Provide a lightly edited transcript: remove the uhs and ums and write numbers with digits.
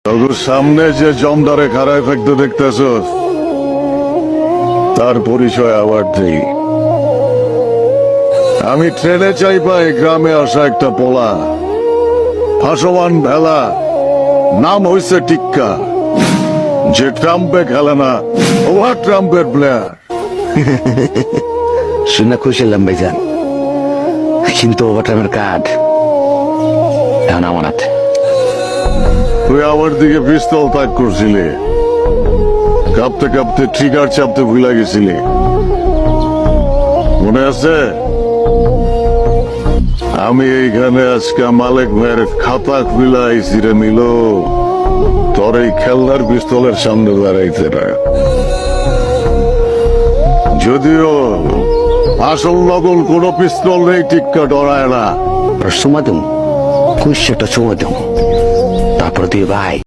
তোর সামনে যে জমদারে খারায় ফেকতে দেখতেছ তার পরিচয় আবার দেই। আমি ট্রেনে চাই পাই গ্রামে আসা একটা পোলা, ভাসমান ভেলা, নাম হইছে টিক্কা। যে ট্রাম্পে খেলে না ওভার ট্রাম্পের প্লেয়ার। শুনে খুশি হলাম ভাইজান, কিন্তু ওভারটাইমের কার্ড এখন আমার হাতে। তুই আমার দিকে পিস্তল তাক করছিলি, কাঁপতে কাঁপতে ট্রিগার চাপতে ভুলে গেছিলি, মনে আছে? আমি এইখানে আজকে মালিক ভাইয়ের খাতা খুলে আইছি রে মিলো, তোর এই খেলনার পিস্তলের সামনে দাঁড়াইতে না। যদিও আসল নকল কোন পিস্তল নেই, টিক্কা ডরায় না। সময় দেব, কুশটা সময় দেব, তারপর দিয়ে ভাই